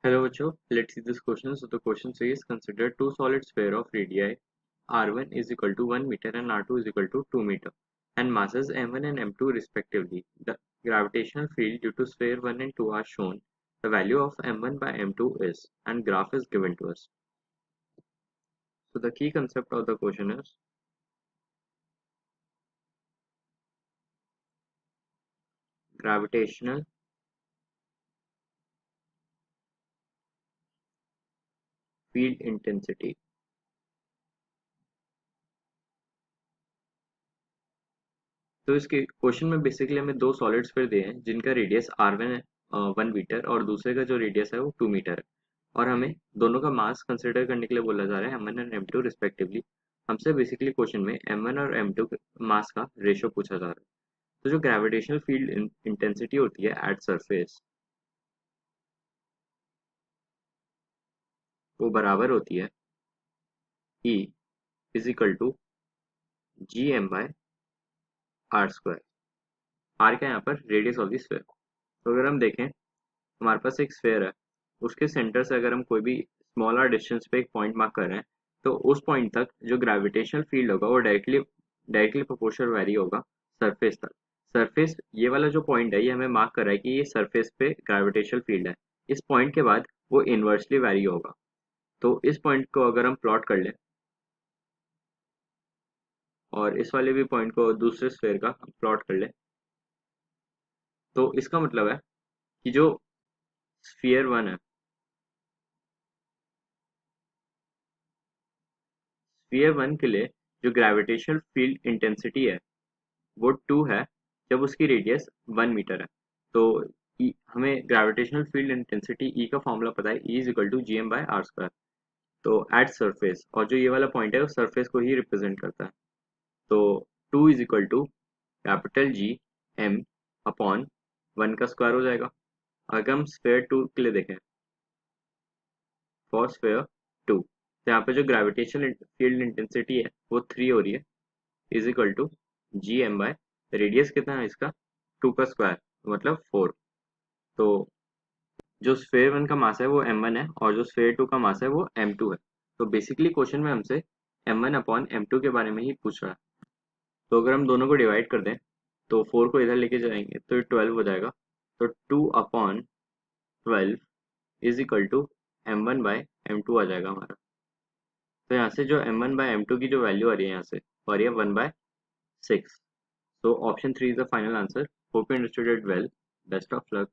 Hello बच्चों, let's see this question. So the question says consider two solid sphere of radii r1 is equal to 1 meter and r2 is equal to 2 meter and masses m1 and m2 respectively. The gravitational field due to sphere 1 and 2 are shown. The value of m1 by m2 is and graph is given to us. So the key concept of the question is gravitational field intensity. तो इसके question में basically हमें दो solid sphere दिए हैं जिनका radius r1 है 1 metre और दूसरे का जो रेडियस है वो 2 मीटर है और हमें दोनों का मास कंसिडर करने के लिए बोला जा रहा है m1 और m2 रिस्पेक्टिवली। हमसे बेसिकली क्वेश्चन में m1 और m2 मास का रेशियो पूछा जा रहा है। तो जो ग्रेविटेशनल फील्ड इंटेंसिटी होती है एट सरफेस वो बराबर होती है E is equal to G M by R square. R क्या है यहाँ पर रेडियस ऑफ द स्फीयर। तो अगर हम देखें हमारे पास एक स्फीयर है, उसके सेंटर से अगर हम कोई भी स्मॉलर डिस्टेंस पे एक पॉइंट मार्क कर रहे हैं तो उस पॉइंट तक जो ग्रेविटेशनल फील्ड होगा वो डायरेक्टली डायरेक्टली प्रोपोर्शनल वेरी होगा सरफेस तक। सरफेस ये वाला जो पॉइंट है ये हमें मार्क कर रहा है कि ये सरफेस पे ग्रेविटेशनल फील्ड है। इस पॉइंट के बाद वो इन्वर्सली वेरी होगा। तो इस पॉइंट को अगर हम प्लॉट कर लें और इस वाले भी पॉइंट को दूसरे स्फीयर का प्लॉट कर लें तो इसका मतलब है कि जो स्फीयर वन है, स्फीयर वन के लिए जो ग्रेविटेशनल फील्ड इंटेंसिटी है वो 2 है जब उसकी रेडियस 1 मीटर है। तो हमें ग्रेविटेशनल फील्ड इंटेंसिटी ई का फॉर्मूला पता है, E is equal to G M by R square. तो एट सरफेस और जो ये वाला पॉइंट है वो सरफेस को ही रिप्रेजेंट करता है। तो 2 is equal to capital G M upon 1 का स्क्वायर हो जाएगा। अगर हम स्फेयर 2 के लिए देखें फॉर स्फेयर 2 तो यहाँ पे जो ग्रेविटेशनल फील्ड इंटेंसिटी है वो 3 हो रही है is equal to G M by radius कितना है इसका 2 का स्क्वायर मतलब 4। तो जो स्फेयर वन का मास है वो m1 है और जो स्फेयर टू का मास है वो m2 है। तो बेसिकली क्वेश्चन में हमसे m1 अपॉन m2 के बारे में ही पूछ रहा है। तो अगर हम दोनों को डिवाइड कर दें तो 4 को इधर लेके जाएंगे तो ये 12 हो जाएगा। तो 2 upon 12 is equal to m1 by m2 आ जाएगा हमारा। तो यहाँ से जो m1 बाय m2 की जो वैल्यू आ रही है यहाँ से आ रही है 1/6। So option 3 is the final answer. Hope you understood it well. Best of luck.